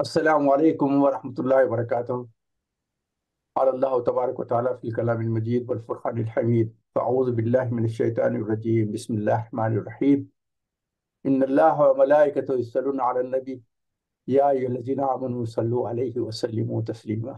السلام علیکم ورحمۃ اللہ وبرکاتہ۔ قال اللہ تبارک و تعالیٰ فی الکلام المجید والفرقان الحمید، فاعوذ باللہ من الشیطان الرجیم، بسم اللہ الرحمن الرحیم۔ ان اللہ وملائکتہ یصلون علی النبی یا ایھا الذین آمنوا صلوا علیہ وسلموا تسلیما۔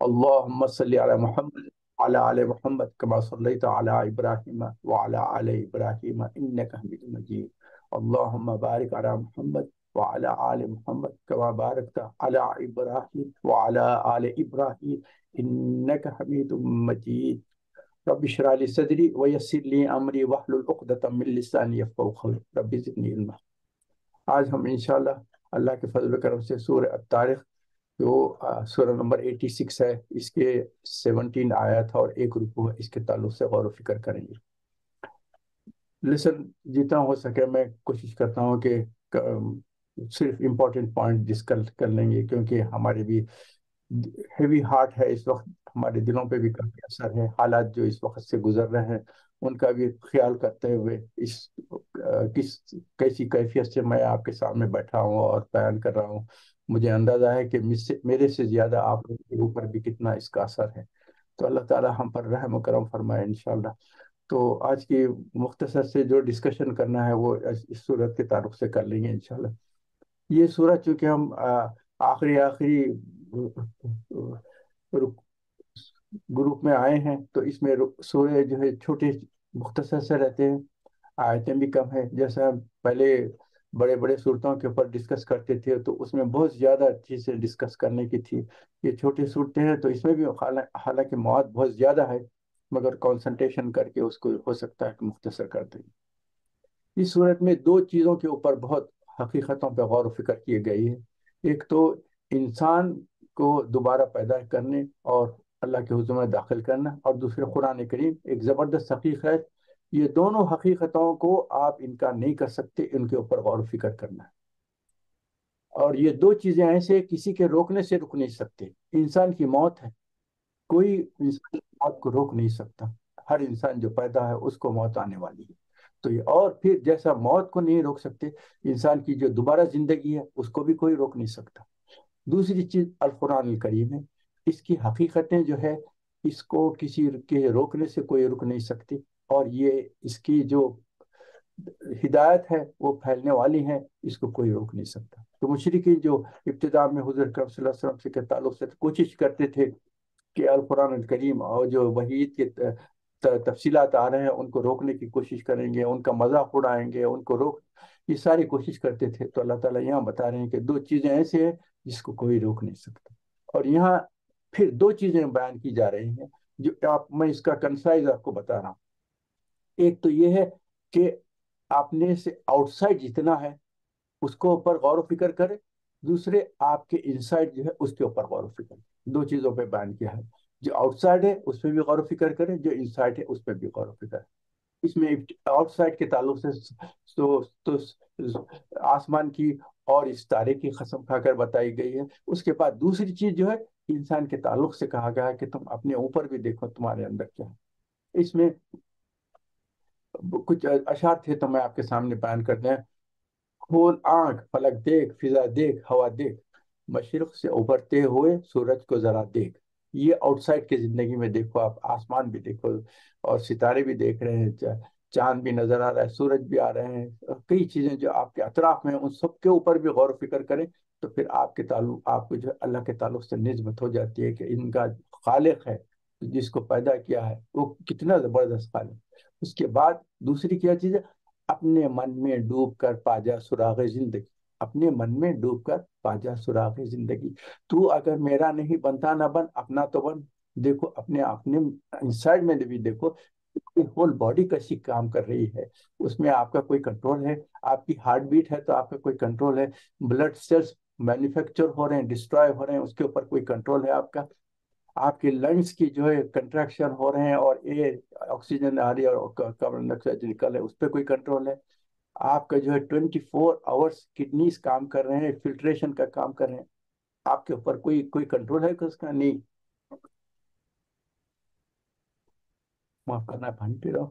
اللهم صل على محمد وعلى آل محمد كما صليت على إبراهيم وعلى آل إبراهيم إنك حميد مجيد۔ اللهم بارك على محمد وعلى آل محمد كما باركت على إبراهيم وعلى آل إبراهيم إنك حميد مجيد۔ رب اشرح لي صدري ويسر لي أمري واحلل عقدة من لساني يفقهوا قولي، رب زدني علما۔ آج ہم انشاءاللہ اللہ کے فضل و کرم سے سورہ الطارق جو سورہ نمبر 86 ہے، اس کے 17 آیات اور ایک رکوع ہے، اس کے تعلق سے غور و فکر کریں گے۔ لیسن جتنا ہو سکے میں کوشش کرتا ہوں کہ صرف امپورٹنٹ پوائنٹ ڈسکس کر لیں گے، کیونکہ ہمارے بھی ہیوی ہارٹ ہے اس وقت، ہمارے دلوں پہ بھی کافی اثر ہے، حالات جو اس وقت سے گزر رہے ہیں ان کا بھی خیال کرتے ہوئے اس کیسی کیفیت سے میں آپ کے سامنے بیٹھا ہوں اور بیان کر رہا ہوں، مجھے اندازہ ہے کہ میرے سے زیادہ آپ لوگوں کے اوپر بھی کتنا اس کا اثر ہے۔ تو اللہ تعالی ہم پر رحم و کرم فرمائے انشاءاللہ۔ تو آج کی مختصر سے جو ڈسکشن کرنا ہے وہ اس صورت کے تعلق سے کر لیں گے انشاءاللہ۔ یہ صورت چونکہ ہم آخری گروپ میں آئے ہیں، تو اس میں سورے جو ہے چھوٹے مختصر سے رہتے ہیں، آیتیں بھی کم ہیں۔ جیسا ہم پہلے بڑے بڑے صورتوں کے اوپر ڈسکس کرتے تھے تو اس میں بہت زیادہ چیزیں ڈسکس کرنے کی تھی، یہ چھوٹی صورتیں ہیں تو اس میں بھی حالانکہ مواد بہت زیادہ ہے، مگر کنسنٹریشن کر کے اس کو ہو سکتا ہے کہ مختصر کر دیں۔ اس صورت میں دو چیزوں کے اوپر بہت حقیقتوں پہ غور و فکر کیے گئی ہے۔ ایک تو انسان کو دوبارہ پیدا کرنے اور اللہ کے حضور میں داخل کرنا، اور دوسرے قرآن کریم ایک زبردست حقیقت ہے۔ یہ دونوں حقیقتوں کو آپ انکار نہیں کر سکتے، ان کے اوپر غور و فکر کرنا ہے۔ اور یہ دو چیزیں ایسے کسی کے روکنے سے رک نہیں سکتے۔ انسان کی موت ہے، کوئی انسان کی موت کو روک نہیں سکتا، ہر انسان جو پیدا ہے اس کو موت آنے والی ہے۔ تو یہ اور پھر جیسا موت کو نہیں روک سکتے، انسان کی جو دوبارہ زندگی ہے اس کو بھی کوئی روک نہیں سکتا۔ دوسری چیز القرآن الکریم ہے، اس کی حقیقتیں جو ہے اس کو کسی کے روکنے سے کوئی رک نہیں سکتی، اور یہ اس کی جو ہدایت ہے وہ پھیلنے والی ہے، اس کو کوئی روک نہیں سکتا۔ تو مشرکین جو ابتدا میں حضور اکرم صلی اللہ علیہ وسلم سے کے تعلق سے کوشش کرتے تھے کہ القرآن الکریم اور جو وحید کے تفصیلات آ رہے ہیں ان کو روکنے کی کوشش کریں گے، ان کا مذاق اڑائیں گے، ان کو یہ ساری کوشش کرتے تھے، تو اللہ تعالیٰ یہاں بتا رہے ہیں کہ دو چیزیں ایسے ہیں جس کو کوئی روک نہیں سکتا۔ اور یہاں پھر دو چیزیں بیان کی جا رہی ہیں جو میں اس کا کنسائز آپ کو بتا رہا ہوں۔ ایک تو یہ ہے کہ اپنے سے آؤٹ سائڈ جتنا ہے اس کو اوپر غور و فکر کرے، دوسرے آپ کے انسائڈ جو ہے اس کے اوپر غور و فکر کرے۔ دو چیزوں پہ بیان کیا ہے، جو آؤٹ سائڈ ہے اس پہ بھی غور و فکر کرے، جو انسائڈ ہے اس پہ بھی غور و فکر کرے۔ اس میں آؤٹ سائڈ کے تعلق سے تو آسمان کی اور اس تارے کی قسم کھا کر بتائی گئی ہے۔ اس کے بعد دوسری چیز جو ہے انسان کے تعلق سے کہا گیا ہے کہ تم اپنے اوپر بھی دیکھو تمہارے اندر کیا ہے۔ اس میں کچھ اشعار تھے تو میں آپ کے سامنے بیان کر دیں۔ کھول آنکھ فلک دیکھ، فضا دیکھ، ہوا دیکھ، مشرق سے ابھرتے ہوئے سورج کو ذرا دیکھ۔ یہ آؤٹ سائڈ کی زندگی میں دیکھو، آپ آسمان بھی دیکھو اور ستارے بھی دیکھ رہے ہیں، چاند بھی نظر آ رہا ہے، سورج بھی آ رہے ہیں، کئی چیزیں جو آپ کے اطراف میں ہیں ان سب کے اوپر بھی غور و فکر کریں، تو پھر آپ کے تعلق، آپ کو جو ہے اللہ کے تعلق سے نسبت ہو جاتی ہے کہ ان کا خالق ہے جس کو پیدا کیا ہے وہ کتنا زبردست خالق۔ اس کے بعد دوسری کیا چیز ہے، اپنے من میں ڈوب کر پاجا سراغ زندگی، اپنے من میں ڈوب کر پاجا سراغ زندگی۔ تو اگر میرا نہیں بنتا نہ بن، اپنا تو بن۔ دیکھو اپنے انسائڈ میں بھی دیکھو ہول باڈی کیسی کام کر رہی ہے، اس میں آپ کا کوئی کنٹرول ہے؟ آپ کی ہارٹ بیٹ ہے تو آپ کا کوئی کنٹرول ہے؟ بلڈ سیلز مینوفیکچر ہو رہے ہیں، ڈسٹرائے ہو رہے ہیں، اس کے اوپر کوئی کنٹرول ہے آپ کا؟ آپ کے لنگس کی جو ہے کنٹریکشن ہو رہے ہیں اور ایئر آکسیجن آ رہی ہے اور کاربن ڈائی آکسائڈ نکل ہے، اس پہ کوئی کنٹرول ہے؟ آپ کا جو ہے 24 آورس کڈنیز کام کر رہے ہیں، فلٹریشن کا کام کر رہے ہیں، آپ کے اوپر کوئی کنٹرول ہے کہ اس کا؟ نہیں۔ معاف کرنا، پانی پی رہا ہوں۔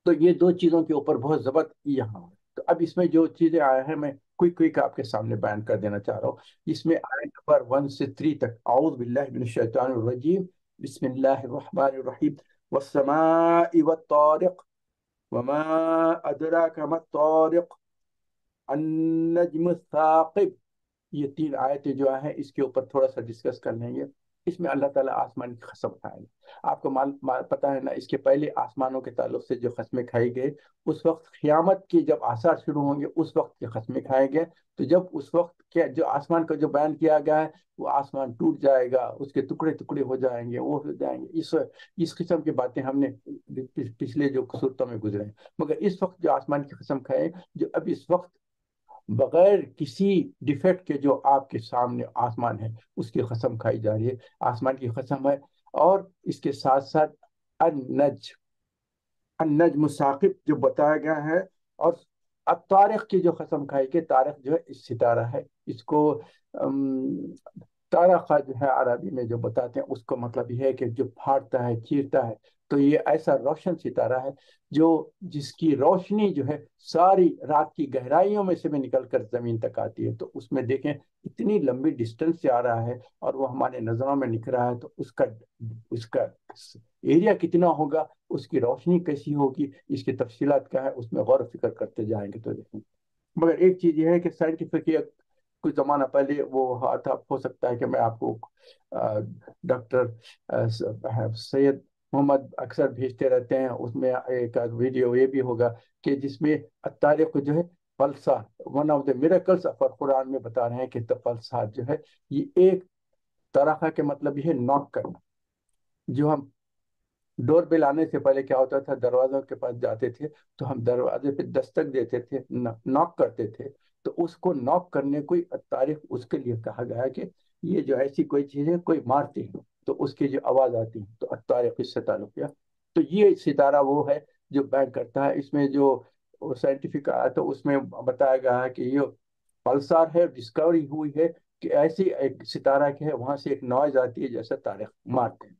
تو یہ دو چیزوں کے اوپر بہت زبردست یہاں ہے۔ تو اب اس میں جو چیزیں آئے ہیں میں کوئی آپ کے سامنے بیان کر دینا چاہ رہا ہوں. اس میں آئے نمبر 1 سے 3 تک: اعوذ باللہ من الشیطان الرجیم، بسم اللہ الرحمن الرحیم، والسماء والطارق، وما ادراک ما الطارق، النجم الثاقب. یہ 3 آیتیں جو ہیں اس کے اوپر تھوڑا سا ڈسکس کر لیں گے. اس میں اللہ تعالیٰ آسمان کی قسم کھائے گا. آپ کو پتہ ہے نا، اس کے پہلے آسمانوں کے تعلق سے جو قسمیں کھائی گئی، اس وقت قیامت کے جب آثار شروع ہوں گے اس وقت کی قسمیں کھائے گئے. تو جب اس وقت کے جو آسمان کا جو بیان کیا گیا ہے، وہ آسمان ٹوٹ جائے گا، اس کے ٹکڑے ٹکڑے ہو جائیں گے، وہ ہو جائیں گے. اس قسم کی باتیں ہم نے پچھلے جو صورتوں میں گزرے ہیں. مگر اس وقت جو آسمان کی قسم کھائے، جو اب اس وقت بغیر کسی ڈیفیکٹ کے جو آپ کے سامنے آسمان ہے، اس کی قسم کھائی جا رہی ہے. آسمان کی قسم ہے. اور اس کے ساتھ ساتھ النجم ثاقب جو بتایا گیا ہے. اور الطارق کی جو قسم کھائی کہ طارق جو ہے اس ستارہ ہے. اس کو طارق جو ہے عربی میں جو بتاتے ہیں، اس کا مطلب یہ ہے کہ جو پھاڑتا ہے، چیرتا ہے. تو یہ ایسا روشن ستارہ ہے جس کی روشنی جو ہے ساری رات کی گہرائیوں میں سے بھی نکل کر زمین تک آتی ہے. تو اس میں دیکھیں اتنی لمبی ڈسٹینس سے آ رہا ہے اور وہ ہمارے نظروں میں نکل رہا ہے. تو اس کا ایریا کتنا ہوگا، اس کی روشنی کیسی ہوگی، اس کی تفصیلات کیا ہے، اس میں غور و فکر کرتے جائیں گے تو دیکھیں. مگر ایک چیز یہ ہے کہ سائنٹیفک کچھ زمانہ پہلے وہ تھا. ہو سکتا ہے کہ میں آپ کو ڈاکٹر سید محمد اکثر بھیجتے رہتے ہیں، اس میں ایک ویڈیو یہ بھی ہوگا کہ جس میں طارق جو ہے فلسہ، one of the miracles of Quran میں بتا رہے ہیں کہ فلسات جو ہے یہ ایک طرح کے مطلب یہ ہے ناک کرنا. جو ہم ڈور بیل آنے سے پہلے کیا ہوتا تھا، دروازوں کے پاس جاتے تھے تو ہم دروازے پہ دستک دیتے تھے، ناک کرتے تھے. تو اس کو ناک کرنے کوئی تاریخ اس کے لیے کہا گیا کہ یہ جو ایسی کوئی چیز ہے کوئی مارتی ہے تو اس کی جو آواز آتی ہے، تو تاریخ اس سے تعلق کیا. تو یہ ستارہ وہ ہے جو بیان کرتا ہے. اس میں جو سائنٹیفک آیا تو اس میں بتایا گیا ہے کہ یہ پلسار ہے، ڈسکوری ہوئی ہے کہ ایسی ایک ستارہ کے ہے، وہاں سے ایک نوائز آتی ہے جیسے تاریخ مارتے ہیں.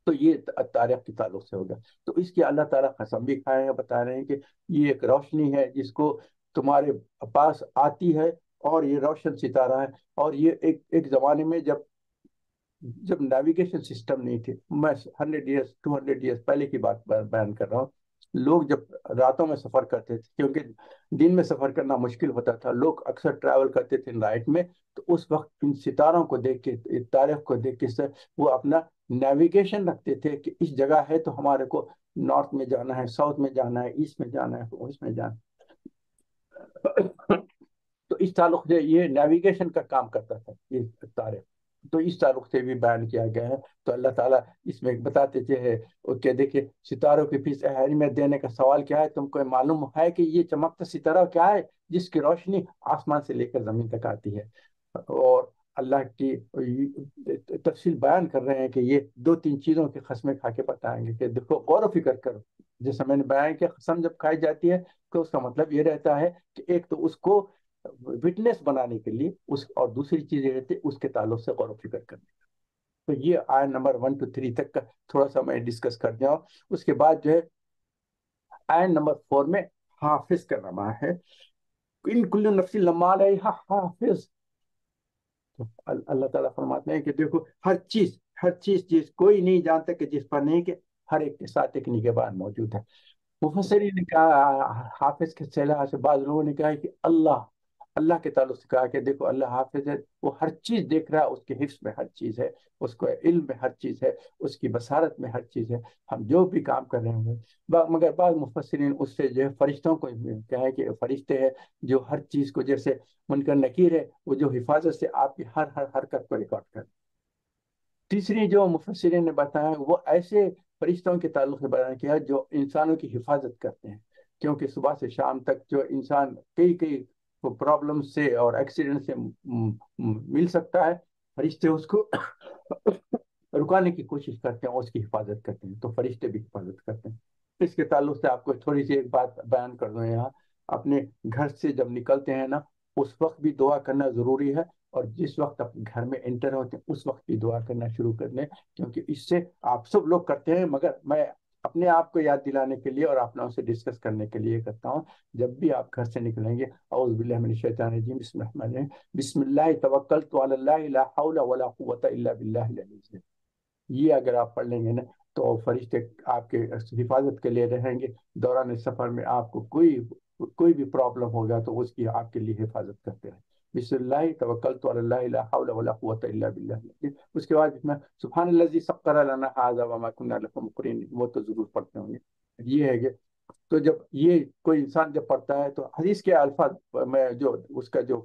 تو یہ تاریخ کے تعلق سے ہوگا. تو اس کی اللہ تعالیٰ قسم بھی کھائے ہیں، بتا رہے ہیں کہ یہ ایک روشنی ہے جس کو تمہارے پاس آتی ہے، اور یہ روشن ستارہ ہے. اور یہ ایک زمانے میں جب نیویگیشن سسٹم نہیں تھے، میں 100 ایئرس 200 ایئرس پہلے کی بات بیان کر رہا ہوں. لوگ جب راتوں میں سفر کرتے تھے، کیونکہ دن میں سفر کرنا مشکل ہوتا تھا، لوگ اکثر ٹریول کرتے تھے نائٹ میں. تو اس وقت ان ستاروں کو دیکھ کے، تاریخ کو دیکھ کے وہ اپنا نیویگیشن رکھتے تھے کہ اس جگہ ہے تو ہمارے کو نارتھ میں جانا ہے، ساؤتھ میں جانا ہے، ایسٹ میں جانا ہے، ویسٹ میں جانا ہے. تو اس تعلق سے یہ نیویگیشن کا کام کرتا تھا یہ تاریخ. تو اس تعلق سے بھی بیان کیا گیا ہے. تو اللہ تعالیٰ اس میں بتاتے تھے کہ دیکھیں ستاروں کے پیچھے اہمیت دینے کا سوال کیا ہے. تم کو معلوم ہے کہ یہ چمکتا ستارہ کیا ہے جس کی روشنی آسمان سے لے کر زمین تک آتی ہے. اور اللہ کی تفصیل بیان کر رہے ہیں کہ یہ 2-3 چیزوں کی قسمیں کھا کے بتائیں گے کہ دیکھو غور و فکر کرو. جیسا میں نے بیان کیا، قسم جب کھائی جاتی ہے تو اس کا مطلب یہ رہتا ہے کہ ایک تو اس کو وٹنس بنانے کے لیے اور دوسری چیز یہ رہتی ہے اس کے تعلق سے غور و فکر کرنے کا. تو یہ آئے نمبر 1 to 3 تک کا تھوڑا سا میں ڈسکس کر دیا ہوں. اس کے بعد جو ہے آئے نمبر 4 میں حافظ کا نام ہے. ان کل نفس لما علیہا حافظ. تو اللہ تعالیٰ فرماتے ہیں کہ دیکھو ہر چیز کوئی نہیں جانتا کہ جس پر نہیں، کہ ہر ایک کے ساتھ ایک نگہبان موجود ہے. مفسرین نے کہا، حافظ کے صلاح سے بعض لوگوں نے کہا کہ اللہ کے تعلق سے کہا کہ دیکھو اللہ حافظ ہے، وہ ہر چیز دیکھ رہا ہے، اس کے حفظ میں ہر چیز ہے، اس کو علم میں ہر چیز ہے، اس کی بصارت میں ہر چیز ہے. ہم جو بھی کام کر رہے ہیں، مگر بعض مفسرین اس سے جو ہے فرشتوں کو کہا کہ فرشتے ہیں جو ہر چیز کو، جیسے منکر نکیر ہے، وہ جو حفاظت سے آپ کی ہر حرکت کو ریکارڈ کر. تیسری جو مفسرین نے بتایا وہ ایسے فرشتوں کے تعلق سے بیان کیا جو انسانوں کی حفاظت کرتے ہیں، کیونکہ صبح سے شام تک جو انسان کئی پرابلم سے اور ایکسیڈنٹ سے مل سکتا ہے، فرشتے اس کو رکانے کی کوشش کرتے ہیں، اس کی حفاظت کرتے ہیں. تو فرشتے بھی حفاظت کرتے ہیں. اس کے تعلق سے آپ کو تھوڑی سی ایک بات بیان کر دوں یہاں. اپنے گھر سے جب نکلتے ہیں نا، اس وقت بھی دعا کرنا ضروری ہے، اور جس وقت اپنے گھر میں انٹر ہوتے ہیں اس وقت بھی دعا کرنا شروع کر دیں، کیونکہ اس سے آپ سب لوگ کرتے ہیں مگر میں اپنے آپ کو یاد دلانے کے لیے اور اپنوں سے ڈسکس کرنے کے لیے کرتا ہوں، جب بھی آپ گھر سے نکلیں گے، اعوذ باللہ من الشیطان الرجیم، بسم اللہ الرحمن الرحیم، بسم اللہ توکلت علی اللہ لا حول ولا قوۃ الا باللہ العلی العظیم، یہ اگر آپ پڑھ لیں گے نا تو فرشتے آپ کے حفاظت کے لیے رہیں گے، دوران سفر میں آپ کو کوئی بھی پرابلم ہوگا تو اس کی آپ کے لیے حفاظت کرتے ہیں۔ بسم اللہ توکلت علی اللہ لا حول ولا قوۃ الا باللہ العلی، اس کے بعد میں سبحان الذی سخر لنا ھذا وما كنا له مقرنین، وہ تو ضرور پڑھتے ہوں گے۔ یہ ہے کہ تو جب یہ کوئی انسان جب پڑھتا ہے تو حدیث کے الفاظ میں جو اس کا جو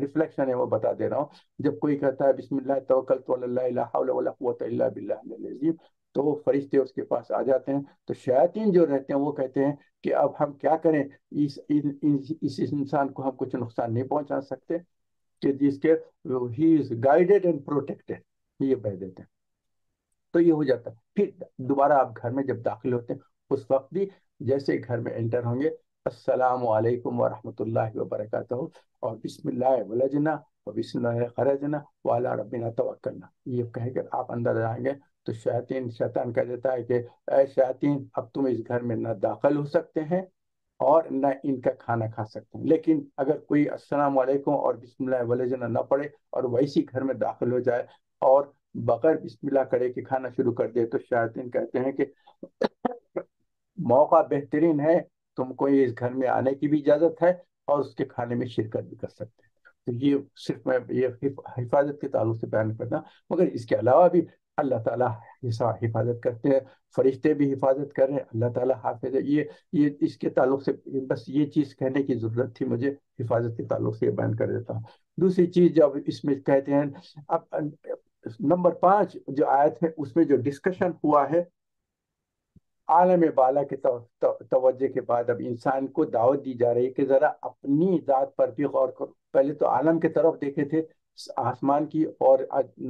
ریفلیکشن ہے وہ بتا دے رہا ہوں۔ جب کوئی کہتا ہے بسم اللہ توکلت علی اللہ لا حول ولا قوۃ الا باللہ العلی العظیم، تو وہ فرشتے اس کے پاس آ جاتے ہیں، تو شیاطین جو رہتے ہیں وہ کہتے ہیں کہ اب ہم کیا کریں، اس انسان کو ہم کچھ نقصان نہیں پہنچا سکتے، کہ جس کے ہی از گائیڈیڈ اینڈ پروٹیکٹیڈ، یہ کہہ دیتے ہیں۔ تو یہ ہو جاتا ہے۔ پھر دوبارہ آپ گھر میں جب داخل ہوتے ہیں اس وقت بھی جیسے گھر میں انٹر ہوں گے، السلام علیکم ورحمۃ اللہ وبرکاتہ، اور بسم اللہ ولجنا و بسم اللہ خرجنا وعلی ربنا توکلنا، یہ کہہ کر آپ اندر جائیں گے تو شیطان کہہ دیتا ہے کہ اے شیاطین، اب تم اس گھر میں نہ داخل ہو سکتے ہیں اور نہ ان کا کھانا کھا سکتے ہیں۔ لیکن اگر کوئی السلام علیکم اور بسم اللہ ولجنا نہ پڑھے اور ویسی گھر میں داخل ہو جائے اور بغیر بسم اللہ کرے کہ کھانا شروع کر دے، تو شیاطین کہتے ہیں کہ موقع بہترین ہے، تم کو اس گھر میں آنے کی بھی اجازت ہے اور اس کے کھانے میں شرکت بھی کر سکتے ہیں۔ تو یہ صرف میں یہ حفاظت کے تعلق سے بیان کرتا ہوں، مگر اس کے علاوہ بھی اللہ تعالیٰ حفاظت کرتے ہیں، فرشتے بھی حفاظت کر رہے ہیں، اللہ تعالیٰ حافظ ہے۔ یہ اس کے تعلق سے بس یہ چیز کہنے کی ضرورت تھی مجھے، حفاظت کے تعلق سے یہ بیان کر دیتا ہوں۔ دوسری چیز جب اس میں کہتے ہیں، اب نمبر 5 جو آیت ہے اس میں جو ڈسکشن ہوا ہے عالم بالا کے توجہ کے بعد، اب انسان کو دعوت دی جا رہی ہے کہ ذرا اپنی ذات پر بھی غور کرو۔ پہلے تو عالم کی طرف دیکھے تھے، آسمان کی اور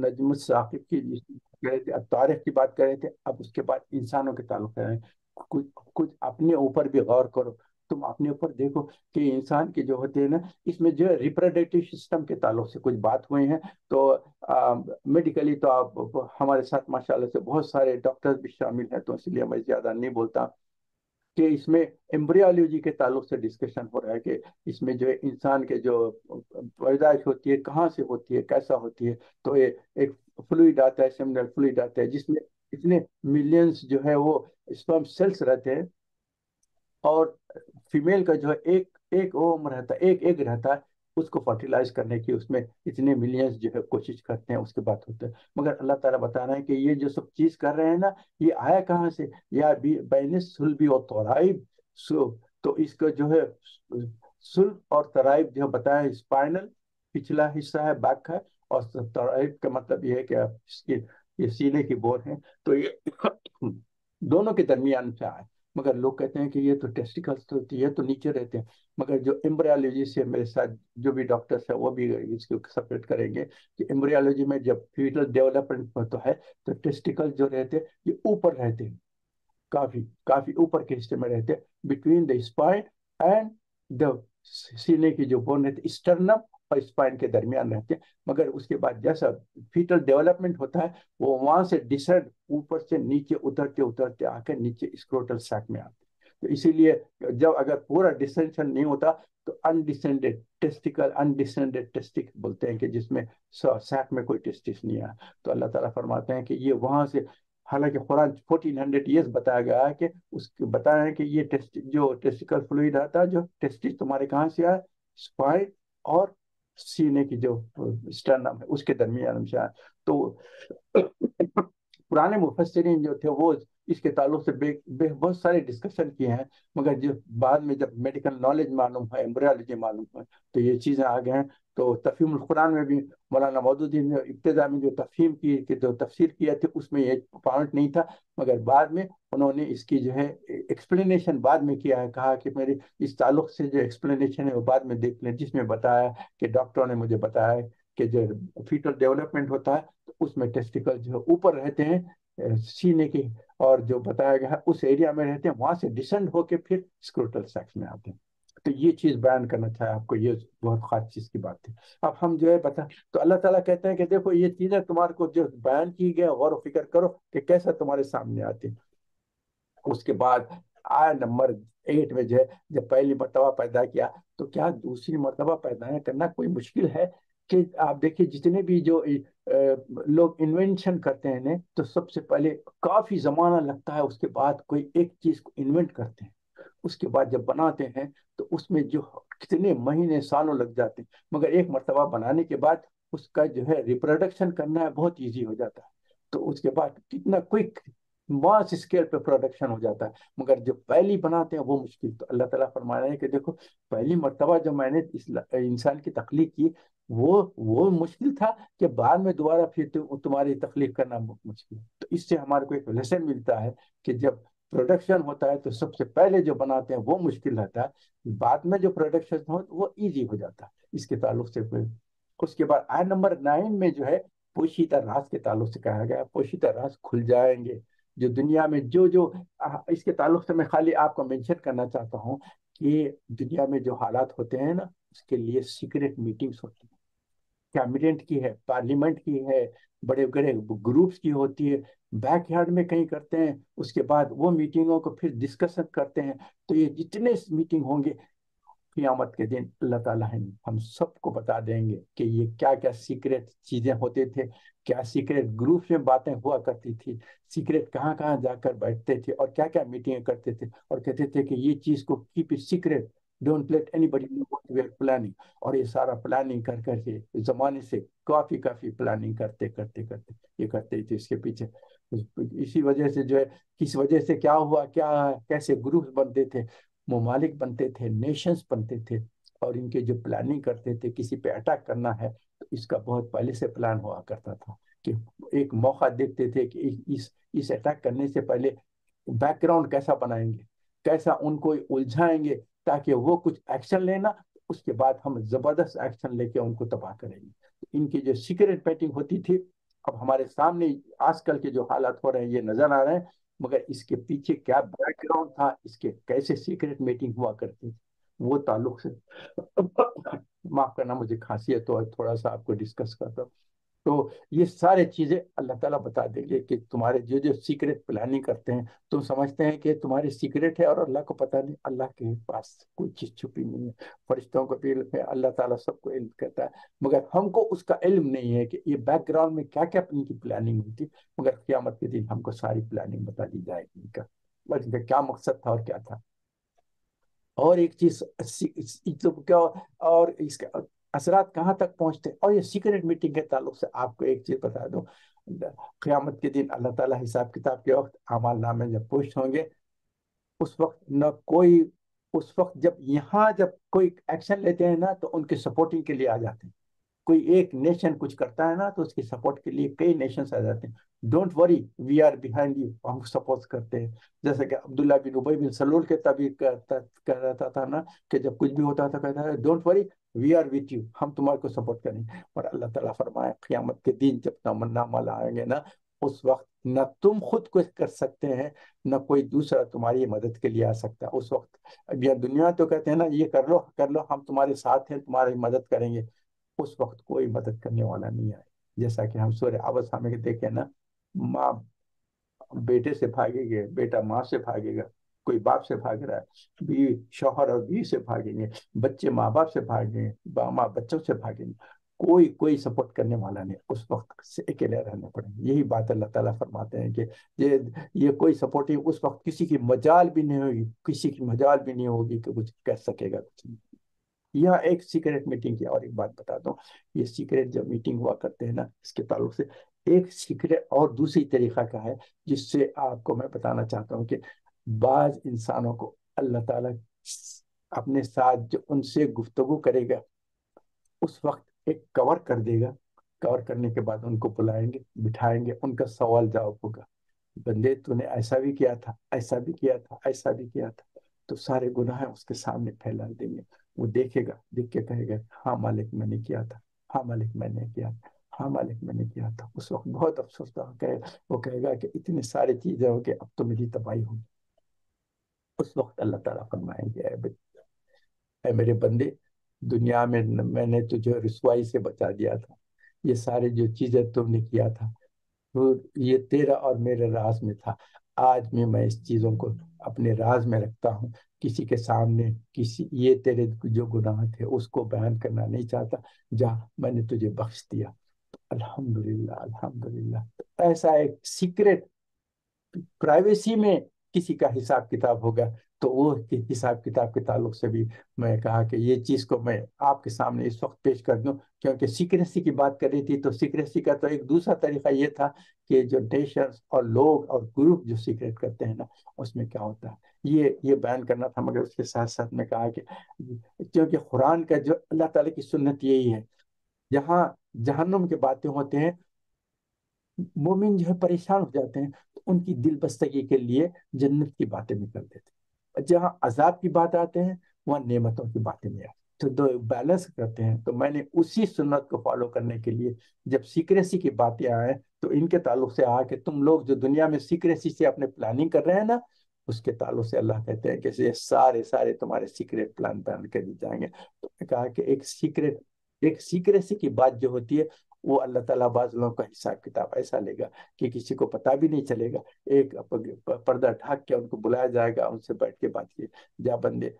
نجم الثاقب کی کہہ رہے تھے، تاریخ کی بات کر رہے تھے، اب اس کے بعد انسانوں کے تعلق کر رہے ہیں، کچھ اپنے اوپر بھی غور کرو، تم اپنے اوپر دیکھو کہ انسان کے جو ہوتے ہیں نا، اس میں جو ہے ریپروڈکٹیو سسٹم کے تعلق سے کچھ بات ہوئی ہیں، تو میڈیکلی تو آپ ہمارے ساتھ ماشاءاللہ سے بہت سارے ڈاکٹر بھی شامل ہیں، تو اس لیے میں زیادہ نہیں بولتا کہ اس میں ایمبریالوجی کے تعلق سے ڈسکشن ہو رہا ہے کہ اس میں جو ہے انسان کے جو پیدائش ہوتی ہے کہاں سے ہوتی ہے، کیسا ہوتی ہے، تو یہ ایک فلوئڈ آتا ہے، سیمنل فلوئڈ آتا ہے جس میں اتنے ملینز جو ہے وہ اسپرم سیلس رہتے ہیں، اور فیمیل کا جو ہے ایک اوم رہتا ہے، ایک رہتا ہے، اس کو فرٹیلائز کرنے کی اس میں اتنے ملینز جو ہے کوشش کرتے ہیں، اس کے بعد ہوتا ہے۔ مگر اللہ تعالیٰ بتا رہے ہیں کہ یہ جو سب چیز کر رہے ہیں نا، یہ آیا کہاں سے؟ یا بین سلبی اور ترائب، تو اس کا جو ہے سلب اور ترائب جو بتایا، اسپائنل پچھلا حصہ ہے، بیک ہے، اور ترائب کا مطلب یہ ہے کہ اس کی یہ سینے کی بون ہے، تو یہ دونوں کے درمیان سے آئے۔ مگر لوگ کہتے ہیں کہ یہ تو ٹیسٹیکلز تو یہ تو نیچے رہتے ہیں، مگر جو ایمبریالوجی سے میرے ساتھ جو بھی ڈاکٹرس ہیں وہ بھی اس کو سپریٹ کریں گے کہ ایمبریالوجی میں جب فیٹل ڈیولپمنٹ ہوتا ہے تو ٹیسٹیکل جو رہتے ہیں یہ اوپر رہتے ہیں، کافی اوپر کے حصے میں رہتے ہیں، between the spine and the سینے کی جو بون رہتی ہے اسٹرنم اور اسپائن کے درمیان رہتے ہیں۔ مگر اس کے بعد جیسا فیٹل ڈیولپمنٹ ہوتا ہے وہ وہاں سے ڈسینڈ اوپر سے نیچے اترتے آ کے نیچے اسکروٹل سیک میں آتے ہیں۔ تو اسی لیے جب اگر پورا ڈسینشن نہیں ہوتا تو انڈیسینڈیڈ ٹیسٹک بولتے ہیں کہ جس میں سیک میں کوئی ٹیسٹس نہیں آیا، تو اللہ تعالیٰ فرماتے ہیں کہ یہ وہاں سے، حالانکہ قرآن 1400 ایئرس بتایا گیا ہے کہ اس کے بتایا ہے کہ یہ جو ٹیسٹیکل فلوئڈ آتا ہے، جو ٹیسٹس تمہارے کہاں سے آئے، اسپائن اور سینے کی جو اسٹرنم ہے اس کے درمیان سے آئے۔ تو پرانے مفسرین جو تھے وہ اس کے تعلق سے بہت سارے ڈسکشن کیے ہیں، مگر جو بعد میں جب میڈیکل نالج معلوم ہے، ایمبریالوجی معلوم ہے، تو یہ چیزیں آ گئے ہیں۔ تو تفہیم القرآن میں بھی مولانا مودودی نے ابتدا میں جو تفہیم کی کہ جو تفسیر کیا تھے اس میں یہ پوائنٹ نہیں تھا، مگر بعد میں انہوں نے اس کی جو ہے ایکسپلینیشن بعد میں کیا ہے، کہا کہ میری اس تعلق سے جو ایکسپلینیشن ہے وہ بعد میں دیکھ لیں، جس میں بتایا کہ ڈاکٹروں نے مجھے بتایا ہے کہ جو فیٹل ڈیولپمنٹ ہوتا ہے تو اس میں ٹیسٹیکل جو ہے اوپر رہتے ہیں سینے کی، اور جو بتایا گیا ہے اس ایریا میں رہتے ہیں، وہاں سے ڈسینڈ ہو کے پھر اسکروٹل سیکس میں آتے ہیں۔ تو یہ چیز بیان کرنا چاہا آپ کو، یہ بہت خاص چیز کی بات تھی۔ اب ہم جو ہے بتا، تو اللہ تعالیٰ کہتے ہیں کہ دیکھو یہ چیزیں تمہارے کو جو بیان کی گئی غور و فکر کرو کہ کیسا تمہارے سامنے آتی۔ اس کے بعد آیا نمبر 8 میں جو ہے، جب پہلی مرتبہ پیدا کیا تو کیا دوسری مرتبہ پیدا کرنا کوئی مشکل ہے؟ کہ آپ دیکھیے جتنے بھی جو لوگ انوینشن کرتے ہیں تو سب سے پہلے کافی زمانہ لگتا ہے، اس کے بعد کوئی ایک چیز کو انوینٹ کرتے ہیں، اس کے بعد جب بناتے ہیں تو اس میں جو کتنے مہینے سالوں لگ جاتے ہیں، مگر ایک مرتبہ بنانے کے بعد اس کا جو ہے ریپروڈکشن کرنا ہے بہت ایزی ہو جاتا ہے، تو اس کے بعد کتنا کوئک ماس اسکیل پہ پروڈکشن ہو جاتا ہے۔ مگر جو پہلی بناتے ہیں وہ مشکل، تو اللہ تعالیٰ فرما رہے ہیں کہ دیکھو پہلی مرتبہ جو میں نے انسان کی تخلیق کی وہ مشکل تھا، کہ بعد میں دوبارہ پھر تمہاری تخلیق کرنا مشکل۔ تو اس سے ہمارے کو ایک لیسن ملتا ہے کہ جب پروڈکشن ہوتا ہے تو سب سے پہلے جو بناتے ہیں وہ مشکل رہتا ہے، بعد میں جو پروڈکشن ہو وہ ایزی ہو جاتا ہے، اس کے تعلق سے کوئی۔ اس کے بعد آئے نمبر 9 میں جو ہے پوشیدہ راز کے تعلق سے کہا گیا، پوشیدہ راز کھل جائیں گے جو دنیا میں جو اس کے تعلق سے میں خالی آپ کو مینشن کرنا چاہتا ہوں کہ دنیا میں جو حالات ہوتے ہیں نا، اس کے لیے سیکریٹ میٹنگز ہوتی ہیں، کیبنٹ کی ہے، پارلیمنٹ کی ہے، بڑے بڑے گروپس کی ہوتی ہے، بیک یارڈ میں کہیں کرتے ہیں، اس کے بعد وہ میٹنگوں کو پھر ڈسکشن کرتے ہیں۔ تو یہ جتنے میٹنگ ہوں گے قیامت کے دن اللہ تعالیٰ ہم سب کو بتا دیں گے کہ یہ کیا کیا سیکریٹ چیزیں ہوتے تھے، کیا سیکریٹ گروپ میں باتیں ہوا کرتی تھی، سیکریٹ کہاں کہاں جا کر بیٹھتے تھے، اور کیا کیا میٹنگ کرتے تھے، اور کہتے تھے کہ یہ چیز کو keep it secret, don't let anybody know what we are planning. اور یہ سارا پلاننگ کر کر کے زمانے سے کافی پلاننگ کرتے کرتے کرتے یہ کرتے تھے اس کے پیچھے۔ اسی وجہ سے جو ہے، کس وجہ سے کیا ہوا، کیا کیسے گروپس بنتے تھے، ممالک بنتے تھے، نیشنز بنتے تھے، اور ان کے جو پلاننگ کرتے تھے کسی پہ اٹیک کرنا ہے تو اس کا بہت پہلے سے پلان ہوا کرتا تھا، کہ ایک موقع دیکھتے تھے کہ اس اٹیک کرنے سے پہلے بیک گراؤنڈ کیسا بنائیں گے، کیسا ان کو الجھائیں گے تاکہ وہ کچھ ایکشن لینا، اس کے بعد ہم زبردست ایکشن لے کے ان کو تباہ کریں گے۔ ان کی جو سیکریٹ میٹنگ ہوتی تھی، اب ہمارے سامنے آج کل کے جو حالات ہو رہے ہیں یہ نظر آ رہے ہیں، مگر اس کے پیچھے کیا بیک گراؤنڈ تھا، اس کے کیسے سیکریٹ میٹنگ ہوا کرتی تھی، وہ تعلق سے معاف کرنا مجھے کھانسی ہے تو تھوڑا سا آپ کو ڈسکس کرتا ہوں۔ تو یہ سارے چیزیں اللہ تعالیٰ بتا دیں گے کہ تمہارے جو جو سیکریٹ پلاننگ کرتے ہیں، تم سمجھتے ہیں کہ تمہاری سیکریٹ ہے اور اللہ کو پتہ نہیں، اللہ کے پاس کوئی چیز چھپی نہیں ہے، فرشتوں کو بھی علم ہے، اللہ تعالیٰ سب کو علم کرتا ہے، مگر ہم کو اس کا علم نہیں ہے کہ یہ بیک گراؤنڈ میں کیا کیا ان کی پلاننگ ہوئی تھی۔ مگر قیامت کے دن ہم کو ساری پلاننگ بتا دی جائے گی ان کا، بس ان کا کیا مقصد تھا اور کیا تھا۔ اور ایک چیز کیا، اور اس کے اثرات کہاں تک پہنچتے، اور یہ سیکریٹ میٹنگ کے تعلق سے آپ کو ایک چیز بتا دوں، قیامت کے دن اللہ تعالیٰ حساب کتاب کے وقت اعمال نامے جب پوسٹ ہوں گے، اس وقت نہ کوئی، اس وقت جب کوئی ایکشن لیتے ہیں نا تو ان کے سپورٹنگ کے لیے آ جاتے ہیں، کوئی ایک نیشن کچھ کرتا ہے نا تو اس کی سپورٹ کے لیے کئی نیشنز آ جاتے ہیں، don't worry we are behind you, ہم سپورٹ کرتے ہیں۔ جیسے کہ عبداللہ بن ابی بن سلول کے تعبیر کہہ رہا تھا نا، کہ جب کچھ بھی ہوتا تھا کہتا ہے don't worry we are with you, ہم تمہارے کو سپورٹ کریں گے۔ اور اللہ تعالیٰ فرمائے قیامت کے دن جب نامہ آئیں گے نا، اس وقت نہ تم خود کچھ کر سکتے ہیں، نہ کوئی دوسرا تمہاری مدد کے لیے آ سکتا ہے۔ اس وقت اب یہ دنیا تو کہتے ہیں نا یہ کر لو کر لو، ہم تمہارے ساتھ ہیں، تمہاری مدد کریں گے، اس وقت کوئی مدد کرنے والا نہیں آئے۔ جیسا کہ ہم سورہ عبس میں دیکھیں نا، ماں بیٹے سے بھاگے گے، بیٹا ماں سے بھاگے گا، کوئی باپ سے بھاگ رہا ہے، بیوی شوہر اور بیوی سے بھاگیں گے، بچے ماں باپ سے بھاگیں گے، ماں بچوں سے بھاگیں گے، کوئی سپورٹ کرنے والا نہیں، اس وقت سے اکیلے رہنا پڑے گا۔ یہی بات اللہ تعالیٰ فرماتے ہیں کہ یہ کوئی سپورٹنگ اس وقت کسی کی مجال بھی نہیں ہوگی، کسی کی مجال بھی نہیں ہوگی کہ کچھ کر سکے گا کچھ نہیں۔ یہ ایک سیکریٹ میٹنگ کی اور ایک بات بتا دوں، یہ سیکریٹ جب میٹنگ ہوا کرتے ہیں نا، اس کے تعلق سے ایک سیکریٹ اور دوسری طریقہ کا ہے، جس سے آپ کو میں بتانا چاہتا ہوں کہ بعض انسانوں کو اللہ تعالیٰ اپنے ساتھ جو ان سے گفتگو کرے گا، اس وقت ایک کور کر دے گا، کور کرنے کے بعد ان کو بلائیں گے، بٹھائیں گے، ان کا سوال جواب ہوگا، بندے تو نے ایسا بھی کیا تھا، ایسا بھی کیا تھا، ایسا بھی کیا تھا، تو سارے گناہ اس کے سامنے پھیلا دیں گے۔ وہ دیکھے گا، دیکھ کے کہے گا ہاں مالک میں نے کیا تھا، ہاں مالک میں نے کیا تھا، ہاں مالک میں نے کیا تھا۔ اس وقت بہت افسوس تھا، وہ کہے گا کہ اتنی ساری چیزیں ہو کہ اب تو میری تباہی ہوگی۔ اس وقت اللہ تعالیٰ فرمائیں گے اے بچہ، اے میرے بندے، دنیا میں میں نے تجھے رسوائی سے بچا دیا تھا، یہ سارے جو چیزیں تم نے کیا تھا تو یہ تیرا اور میرے راز میں تھا، آج میں اس چیزوں کو اپنے راز میں رکھتا ہوں، کسی کے سامنے یہ تیرے جو گناہ تھے اس کو بیان کرنا نہیں چاہتا، جا میں نے تجھے بخش دیا۔ الحمدللہ الحمدللہ۔ ایسا ایک سیکرٹ پرائیویسی میں کسی کا حساب کتاب ہوگا، تو وہ حساب کتاب کے تعلق سے بھی میں کہا کہ یہ چیز کو میں آپ کے سامنے اس وقت پیش کر دوں، کیونکہ سیکریسی کی بات کر رہی تھی، تو سیکریسی کا تو ایک دوسرا طریقہ یہ تھا کہ جو نیشنز اور لوگ اور گروپ جو سیکریٹ کرتے ہیں نا، اس میں کیا ہوتا ہے، یہ بیان کرنا تھا، مگر اس کے ساتھ ساتھ میں کہا کہ کیونکہ قرآن کا جو اللہ تعالیٰ کی سنت یہی ہے، جہاں جہنم کی باتیں ہوتے ہیں مومن جو ہے پریشان ہو جاتے ہیں، تو ان کی دل بستگی کے لیے جنت کی باتیں نکل دیتے ہیں، اور جہاں عذاب کی بات آتے ہیں وہاں نعمتوں کی باتیں نہیں آتی، تو دو بیلنس کرتے ہیں۔ تو میں نے اسی سنت کو فالو کرنے کے لیے جب سیکریسی کی باتیں آئیں تو ان کے تعلق سے آ کہ تم لوگ جو دنیا میں سیکریسی سے اپنے پلاننگ کر رہے ہیں نا، اس کے تعلق سے اللہ کہتے ہیں کہ یہ سارے سارے تمہارے سیکریٹ پلان بیان کر دی جائیں گے۔ تو میں کہا کہ ایک سیکریسی کی بات جو ہوتی ہے، وہ اللہ تعالیٰ بعض لوگوں کا حساب کتاب ایسا لے گا کہ کسی کو پتا بھی نہیں چلے گا، ایک پردہ ڈھک کے ان کو بلایا جائے گا، ان سے بیٹھ کے بات کی، جا بندے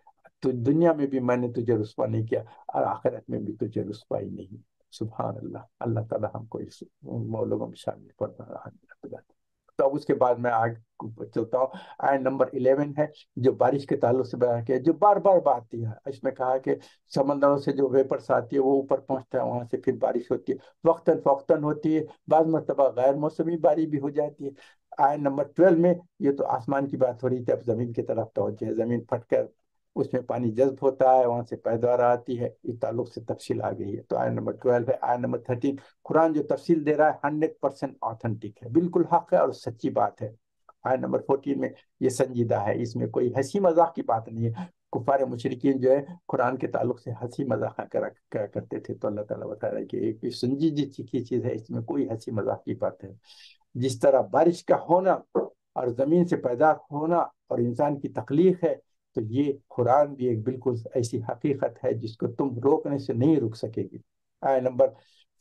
تو دنیا میں بھی میں نے تجھے رسوا نہیں کیا اور آخرت میں بھی تجھے رسوائی نہیں۔ سبحان اللہ، اللہ تعالیٰ ہم کو اس لوگوں میں شامل فرمائے۔ تو اب اس کے بعد میں آگے چلتا ہوں، آیت نمبر 11 ہے جو بارش کے تعلق سے بیان کیا، جو بار بار بات آتی ہے، اس میں کہا کہ سمندروں سے جو ویپرس آتی ہے وہ اوپر پہنچتا ہے، وہاں سے پھر بارش ہوتی ہے، وقتاً فوقتاً ہوتی ہے، بعض مرتبہ غیر موسمی بارش بھی ہو جاتی ہے۔ آیت نمبر 12 میں یہ تو آسمان کی بات ہو رہی تھی، اب زمین کی طرف توجہ ہے، زمین پھٹ کر اس میں پانی جذب ہوتا ہے، وہاں سے پیداوار آتی ہے، اس تعلق سے تفصیل آ گئی ہے۔ تو آیت نمبر 12 ہے۔ آیت نمبر 13، قرآن جو تفصیل دے رہا ہے 100% آتھنٹک ہے، بالکل حق ہے اور سچی بات ہے۔ آیت نمبر 14 میں یہ سنجیدہ ہے، اس میں کوئی ہنسی مذاق کی بات نہیں ہے۔ کفار مشرکین جو ہے قرآن کے تعلق سے ہنسی مذاق کرا کرتے تھے، تو اللہ تعالیٰ بتا رہا ہے کہ ایک سنجیدہ کی چیز ہے، اس میں کوئی ہنسی مذاق کی بات ہے۔ جس طرح بارش کا ہونا اور زمین سے پیدا ہونا اور انسان کی تخلیق ہے، تو یہ قرآن بھی ایک بالکل ایسی حقیقت ہے جس کو تم روکنے سے نہیں رک سکے گی۔ آیت نمبر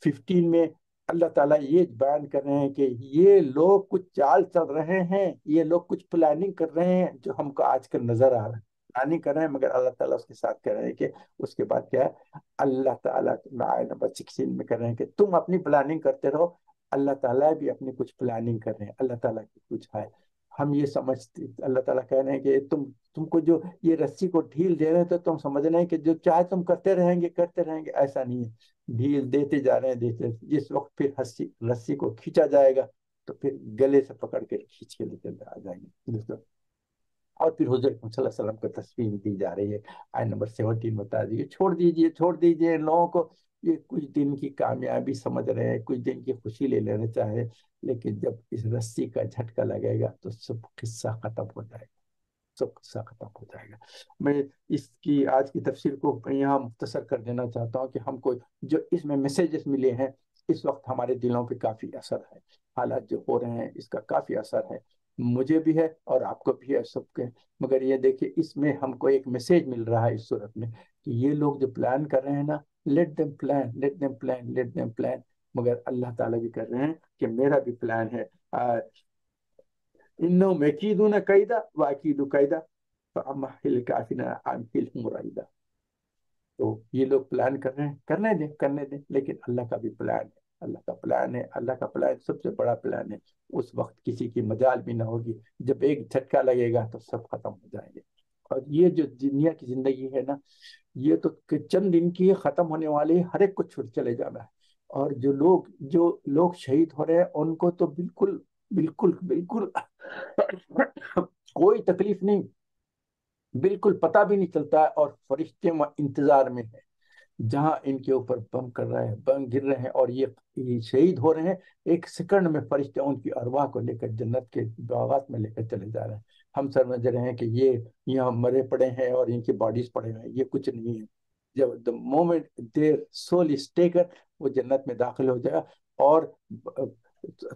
15 میں اللہ تعالیٰ یہ بیان کر رہے ہیں کہ یہ لوگ کچھ چال چل رہے ہیں، یہ لوگ کچھ پلاننگ کر رہے ہیں جو ہم کو آج کل نظر آ رہا ہے، پلاننگ کر رہے ہیں، مگر اللہ تعالیٰ اس کے ساتھ کہہ رہے ہیں کہ اس کے بعد کیا ہے، اللہ تعالیٰ آیت نمبر 16 میں کر رہے ہیں کہ تم اپنی پلاننگ کرتے رہو، اللہ تعالیٰ بھی اپنی کچھ پلاننگ کر رہے ہیں، اللہ تعالیٰ کی کچھ ہے۔ ہم یہ سمجھتے، اللہ تعالیٰ کہہ رہے ہیں کہ تم کو جو یہ رسی کو ڈھیل دے رہے ہیں تو تم سمجھ رہے ہیں کہ جو چاہے تم کرتے رہیں گے، ایسا نہیں ہے، ڈھیل دیتے جا رہے ہیں، جس وقت پھر رسی کو کھینچا جائے گا تو پھر گلے سے پکڑ کے کھینچ کے لے کے آ جائیں گے، اور پھر حضور صلی اللہ علیہ وسلم کو تصویر دی جا رہی ہے۔ آیت نمبر 17 بتا دیجیے، چھوڑ دیجیے ان لوگوں کو، یہ کچھ دن کی کامیابی سمجھ رہے ہیں، کچھ دن کی خوشی لے لینا چاہے، لیکن جب اس رسی کا جھٹکا لگے گا تو سب قصہ ختم ہو جائے گا، سب قصہ ختم ہو جائے گا۔ میں اس کی آج کی تفسیر کو یہاں مختصر کر دینا چاہتا ہوں کہ ہم کو جو اس میں میسیجز ملے ہیں، اس وقت ہمارے دلوں پہ کافی اثر ہے، حالات جو ہو رہے ہیں اس کا کافی اثر ہے، مجھے بھی ہے اور آپ کو بھی ہے، سب کے۔ مگر یہ دیکھیے اس میں ہم کو ایک میسیج مل رہا ہے اس صورت میں کہ یہ لوگ جو پلان کر رہے ہیں نا، لیٹ دیم پلان، مگر اللہ تعالیٰ بھی کر رہے ہیں کہ میرا بھی پلان ہے۔ انہم یکیدون کیدا واکید کیدا فامہل الکافرین امہلہم رویدا۔ تو یہ لوگ پلان کر رہے ہیں، کرنے دیں، لیکن اللہ کا بھی پلان ہے، اللہ کا پلان سب سے بڑا پلان ہے۔ اس وقت کسی کی مجال بھی نہ ہوگی، جب ایک جھٹکا لگے گا تو سب ختم ہو جائیں گے۔ اور یہ جو دنیا کی زندگی ہے نا، یہ تو چند دن کی ختم ہونے والی، ہر ایک کو چھوڑ چلے جانا ہے، اور جو لوگ شہید ہو رہے ہیں ان کو تو بالکل بالکل بالکل کوئی تکلیف نہیں، بالکل پتہ بھی نہیں چلتا ہے، اور فرشتے انتظار میں ہیں، جہاں ان کے اوپر بم کر رہے ہیں، بم گر رہے ہیں اور یہ شہید ہو رہے ہیں، ایک سیکنڈ میں فرشتے ان کی ارواح کو لے کر جنت کے باغات میں لے کر چلے جا رہے ہیں۔ ہم سمجھ رہے ہیں کہ یہ یہاں مرے پڑے ہیں اور ان کی باڈیز پڑے ہوئے ہیں، یہ کچھ نہیں ہے۔ جب the moment their soul is taken، وہ جنت میں داخل ہو جائے گا، اور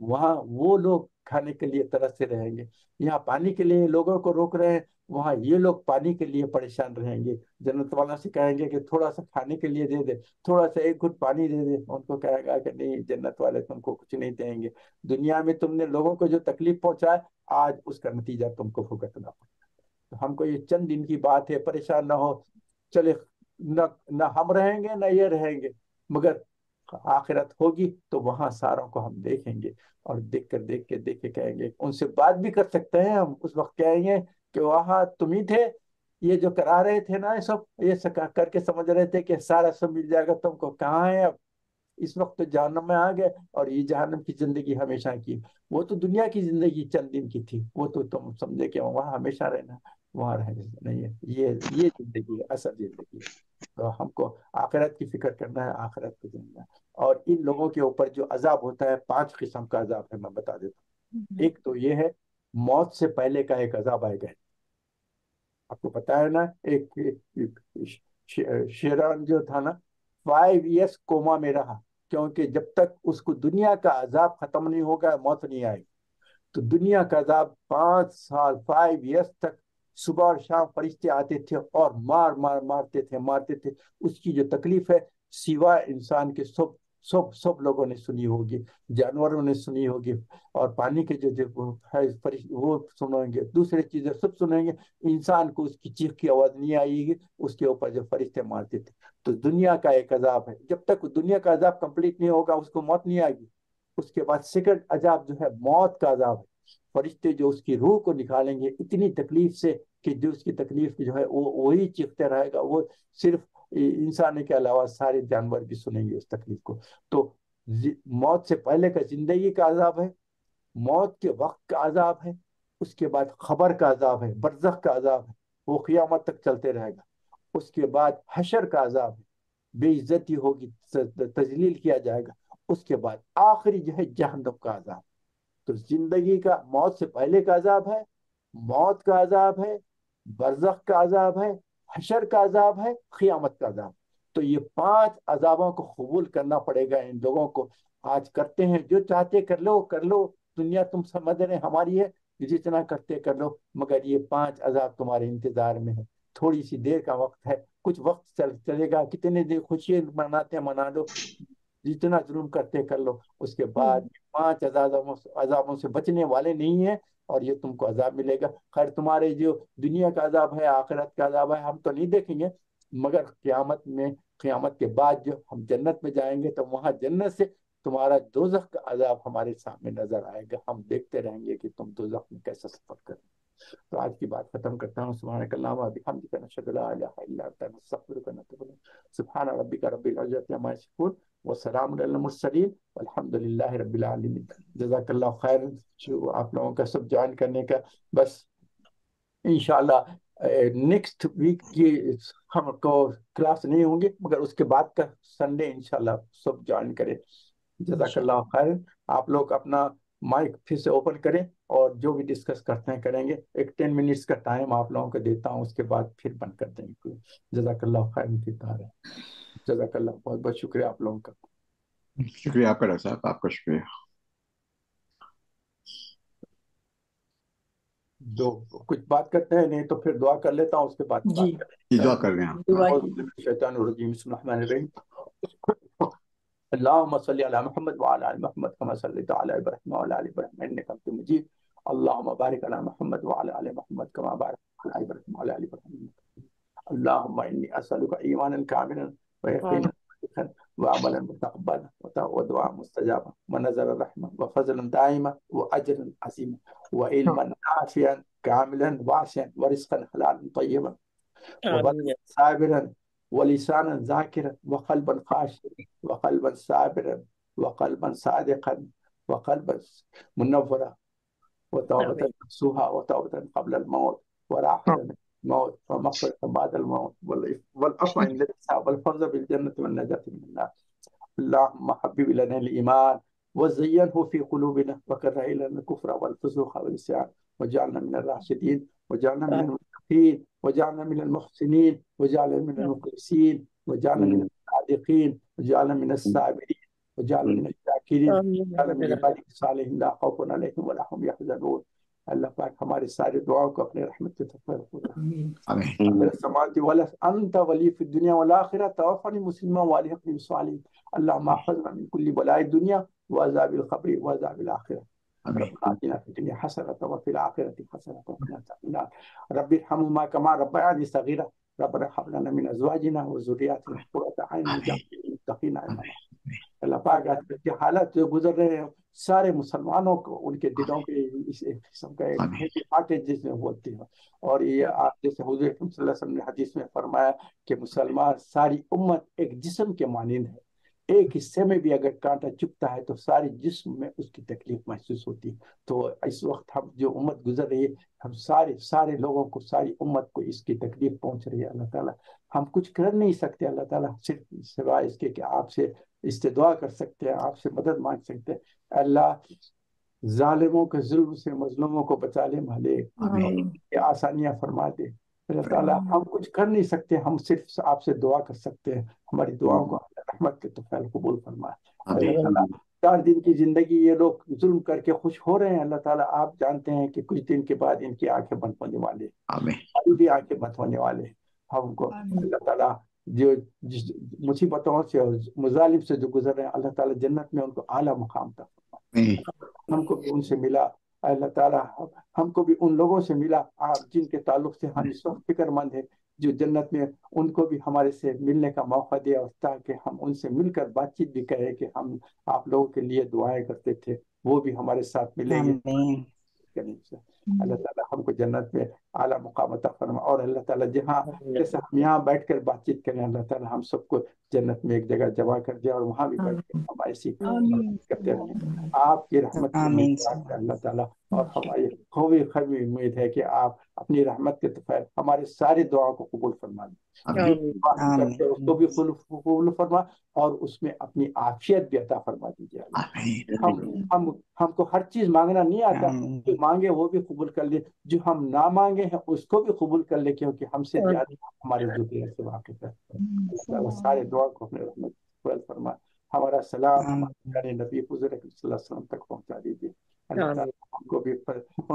وہاں وہ لوگ کھانے کے لیے ترستے رہیں گے. یہاں پانی کے لیے لوگوں کو روک رہے ہیں، وہاں یہ لوگ پانی کے لیے پریشان رہیں گے. جنت والا سے کہیں گے کہ تھوڑا سا کھانے کے لیے دے دے، تھوڑا سا ایک گھٹ پانی دے دے. ان کو کہے گا کہ نہیں، جنت والے تم کو کچھ نہیں دیں گے. دنیا میں تم نے لوگوں کو جو تکلیف پہنچایا، آج اس کا نتیجہ تم کو بھگتنا پڑا. تو ہم کو یہ چند دن کی بات ہے، پریشان نہ ہو. چلے، نہ نہ ہم رہیں گے نہ یہ رہیں گے، مگر آخرت ہوگی تو وہاں ساروں کو ہم دیکھیں گے. اور دیکھ کے کہیں گے، ان سے بات بھی کر سکتے ہیں ہم. اس وقت کہیں گے کہ وہاں تم ہی تھے، یہ جو کرا رہے تھے نا، یہ سب یہ کر کے سمجھ رہے تھے کہ سارا سب مل جائے گا تم کو. کہاں ہے اب؟ اس وقت تو جہنم میں آ گئے، اور یہ جہنم کی زندگی ہمیشہ کی. وہ تو دنیا کی زندگی چند دن کی تھی، وہ تو تم سمجھے کہ وہاں ہمیشہ رہنا. وہاں رہنا نہیں ہے. یہ زندگی ہے، اصل زندگی ہے. تو ہم کو آخرت کی فکر کرنا ہے، آخرت کو جاننا ہے. اور ان لوگوں کے اوپر جو عذاب ہوتا ہے، 5 قسم کا عذاب ہے، میں بتا دیتا ہوں. ایک تو یہ ہے، موت سے پہلے کا ایک عذاب آئے گا. آپ کو پتا ہے نا، ایک شیران جو تھا نا، 5 ایئرس کوما میں رہا، کیونکہ جب تک اس کو دنیا کا عذاب ختم نہیں ہوگا، موت نہیں آئے گی. تو دنیا کا عذاب 5 سال، 5 ایئرس تک صبح اور شام فرشتے آتے تھے اور مارتے تھے. اس کی جو تکلیف ہے، سوائے انسان کے سب لوگوں نے سنی ہوگی، جانوروں نے سنی ہوگی، اور پانی کے جو ہے وہ سنیں گے، دوسری چیزیں سب سنیں گے. انسان کو اس کی چیخ کی آواز نہیں آئے گی، اس کے اوپر جو فرشتے مارتے تھے. تو دنیا کا ایک عذاب ہے. جب تک دنیا کا عذاب کمپلیٹ نہیں ہوگا، اس کو موت نہیں آئے گی. اس کے بعد سیکنڈ عذاب جو ہے، موت کا عذاب ہے. فرشتے جو اس کی روح کو نکالیں گے اتنی تکلیف سے، کہ جو اس کی تکلیف جو ہے وہی چیختے رہے گا. وہ صرف انسان کے علاوہ سارے جانور بھی سنیں گے اس تکلیف کو. تو موت سے پہلے کا زندگی کا عذاب ہے، موت کے وقت کا عذاب ہے، اس کے بعد خبر کا عذاب ہے، برزخ کا عذاب ہے، وہ قیامت تک چلتے رہے گا. اس کے بعد حشر کا عذاب ہے، بے عزتی ہوگی، تذلیل کیا جائے گا. اس کے بعد آخری جو ہے، جہنم کا عذاب. تو زندگی کا، موت سے پہلے کا عذاب ہے، موت کا عذاب ہے، برزخ کا عذاب ہے، حشر کا عذاب ہے، قیامت کا عذاب. تو یہ 5 عذابوں کو قبول کرنا پڑے گا ان لوگوں کو. آج کرتے ہیں، جو چاہتے کر لو کر لو. دنیا تم سمجھ رہے ہماری ہے، جتنا کرتے کر لو، مگر یہ 5 عذاب تمہارے انتظار میں ہے. تھوڑی سی دیر کا وقت ہے، کچھ وقت چلے گا، کتنے دیر خوشی مناتے منا لو، جتنا ظلم کرتے کر لو. اس کے بعد 5 عذابوں سے بچنے والے نہیں ہیں، اور یہ تم کو عذاب ملے گا. خیر، تمہارے جو دنیا کا عذاب ہے، آخرت کا عذاب ہے، ہم تو نہیں دیکھیں گے، مگر قیامت کے بعد جو ہم جنت میں جائیں گے، تو وہاں جنت سے تمہارا دوزخ کا عذاب ہمارے سامنے نظر آئے گا. ہم دیکھتے رہیں گے کہ تم دوزخ میں کیسا سفر کرو. تو آج کی بات ختم کرتا ہوں. سبحانک اللہم و بحمدک، نشہد لا الہ الا انت، نستغفرک ونتوب الیک. سبحان ربک رب العزۃ عما یصفون، وسلام علی المرسلین، والحمد للہ رب العالمین. جزاک اللہ خیر، جو آپ لوگوں کا سب جوائن کرنے کا. بس انشاءاللہ نیکسٹ ویک کی ہم کو کلاس نہیں ہوں گے، مگر اس کے بعد کا سنڈے انشاءاللہ سب جوائن کریں. جزاک اللہ خیر. آپ لوگ اپنا مائک پھر سے اوپن کریں، اور جو بھی ڈسکس کرتے ہیں کریں گے. ایک 10 منٹس کا ٹائم آپ لوگوں کو دیتا ہوں، اس کے بعد پھر بند کر دیں گے. جزاک اللہ خیر کی طرح. جزاک اللہ، بہت بہت شکریہ آپ لوگوں کا. شکریہ آپ کا ڈاکٹر صاحب، آپ کا شکریہ. دو کچھ بات کرتے ہیں، نہیں تو پھر دعا کر لیتا ہوں، اس کے بعد جی بات کریں دعا کر رہے ہیں آپ. دعا اعوذ باللہ من الشیطان الرجیم، بسم اللہ الرحمن الرحیم. اللهم صل على محمد وعلى ال محمد كما صليت على ابراهيم وعلى ال ابراهيم انك حميد مجيد. اللهم بارك على محمد وعلى ال محمد كما باركت على ابراهيم وعلى ال ابراهيم. اللهم اني اسالك ايمانا كاملا ويقينا صادقا وعملا متقبلا ودعاء مستجابا ونزل رحمه وفضلا دائما واجرا عظيما وعلما نافعا كاملا واسعا ورزقا حلالا طيبا وبدنا صابرا ولسانا ذاكرا وقلبا خاشعا وقلبا صابرا وقلبا صادقا وقلبا منورا وتوبة نفسها وتوبة قبل الموت وراحة من الموت ومغفرة بعد الموت والعفو عند الحساب والفوز بالجنة والنجاة من النار. اللهم حبب إلينا الإيمان وزينه في قلوبنا وكره إلينا الكفر والفسوق والعصيان واجعلنا من الراشدين واجعلنا من المتقين واجعلنا من المحسنين واجعلنا من المخلصين واجعلنا من الصادقين واجعلنا من الصابرين وجعلنا من الشاکرین وجعلنا من عبادك الصالحین لا خوف علیہم ولا هم يحزنون. اللہ پاک ہماری ساری دعاؤں کو اپنے رحمت کے تفضل پورا. آمین. السماوات والارض انت ولی فی الدنیا والآخرہ توفنی مسلما والحقنی بالصالحین. اللهم احفظنا من كل بلاء الدنيا وعذاب القبر وعذاب الآخرة. ربنا آتنا في الدنيا حسنة وفي الآخرة حسنة وقنا عذاب النار. رب ارحمهما كما ربياني صغيرا. ربنا هب لنا من أزواجنا وذرياتنا قرة أعين واجعلنا للمتقين إماما. اللہ پاک آج کل کی حالت جو گزر رہے ہیں سارے مسلمانوں کو ان کے دلوں پہ اس ایک قسم کا ایک آٹے جس میں ہوتی ہے. اور یہ آپ جیسے حضور اکرم صلی اللہ علیہ وسلم نے حدیث میں فرمایا کہ مسلمان ساری امت ایک جسم کے مانند ہے. ایک حصے میں بھی اگر کانٹا چپتا ہے تو ساری جسم میں اس کی تکلیف محسوس ہوتی ہے. تو اس وقت ہم جو امت گزر رہی ہے ہم سارے لوگوں کو ساری امت کو اس کی تکلیف پہنچ رہی ہے. اللہ تعالیٰ ہم کچھ کر نہیں سکتے. اللہ تعالیٰ صرف سوائے اس کے کہ آپ سے استدعا کر سکتے ہیں, آپ سے مدد مانگ سکتے ہیں. اللہ ظالموں کے ظلم سے مظلوموں کو بچا لے مالک, یہ آسانیاں فرما دے. اللہ تعالیٰ ہم کچھ کر نہیں سکتے, ہم صرف آپ سے دعا کر سکتے ہیں. ہماری دعاؤں کو رحمت کے طفیل قبول فرمائے. اللہ تعالیٰ 4 دن کی زندگی یہ لوگ ظلم کر کے خوش ہو رہے ہیں. اللہ تعالیٰ آپ جانتے ہیں کہ کچھ دن کے بعد ان کی آنکھیں بند ہونے والے, ابھی بھی آنکھیں بند ہونے والے. ہم کو اللہ تعالیٰ جو جس مصیبتوں سے اور مظالم سے جو گزر رہے ہیں اللہ تعالیٰ جنت میں ان کو اعلیٰ مقام تک فرمائے. ہم کو بھی ان سے ملا اللہ تعالیٰ, ہم کو بھی ان لوگوں سے ملا آپ جن کے تعلق سے ہم اس وقت فکر مند ہیں جو جنت میں, ان کو بھی ہمارے سے ملنے کا موقع دیا تاکہ ہم ان سے مل کر بات چیت بھی کریں کہ ہم آپ لوگوں کے لیے دعائیں کرتے تھے, وہ بھی ہمارے ساتھ ملیں گے. اللہ تعالیٰ ہم کو جنت میں اعلیٰ مقام عطا فرما. اور اللہ تعالیٰ جہاں جیسے ہم یہاں بیٹھ کر بات چیت کریں اللہ تعالیٰ ہم سب کو جنت میں ایک جگہ جمع کر دے اور وہاں بھی بیٹھ کر ہمارے بات کرتے رہیں. آپ کی رحمت کے لیے اللہ تعالیٰ, اور ہماری خوبی امید ہے کہ آپ اپنی رحمت کے طفیل ہمارے ساری دعاؤں کو قبول فرما دیں. کرتے اس کو بھی قبول فرما اور اس میں اپنی عافیت بھی عطا فرما دیجیے. ہم کو ہر چیز مانگنا نہیں آتا, جو مانگے وہ بھی قبول کر لے, جو ہم نہ مانگے ہیں اس کو بھی قبول کر لے کیونکہ ہم سے زیادہ ہمارے ذریعے سے واقف ہے. اللہ سارے دعا کو اپنے رحمت قبول فرما. ہمارا سلام ہمارے نبی حضور صلی اللہ علیہ وسلم تک پہنچا دیجیے. اللہ تعالیٰ ہم کو بھی ان کو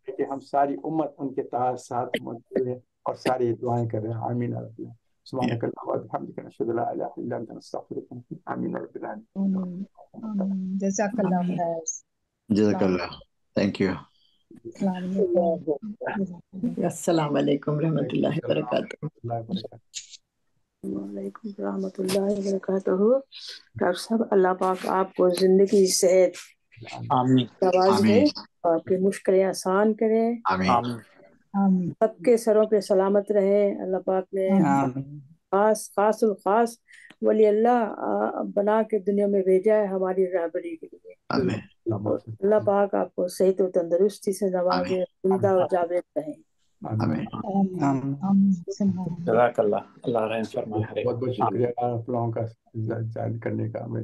بھی کہ ہم ساری امت ان کے ساتھ موجود ہے اور ساری دعائیں کر رہے ہیں. آمین رب العالمین. سبحانك اللهم وبحمدك نشهد ان لا اله الا انت نستغفرك. آمین رب العالمین. جزاک اللہ خیر. جزاک اللہ. Thank you. السلام علیکم ورحمۃ اللہ وبرکاتہ. وعلیکم ورحمۃ اللہ وبرکاتہ. ڈاکٹر صاحب اللہ پاک آپ کو زندگی صحت آواز دے, آپ کی مشکلیں آسان کرے, سب کے سروں پہ سلامت رہے. اللہ پاک نے خاص الخاص ولی اللہ بنا کے دنیا میں بھیجا ہے ہماری رہبری کے لیے. اللہ پاک آپ کو صحت و تندرستی سے نوازے, زندہ و جاوید رہیں. جزاک اللہ. اللہ رحم فرمائے. بہت بہت شکریہ آپ لوگوں کا جوائن کرنے کا. ہمیں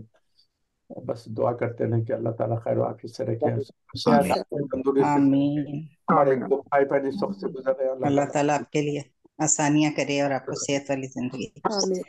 بس دعا کرتے ہیں کہ اللہ تعالیٰ خیر و عافیت سے رکھے, ہمارے بھائی بہن اس وقت سے گزر رہے ہیں اللہ تعالیٰ آپ کے لیے آسانیاں کرے اور آپ کو صحت والی زندگی. آمین.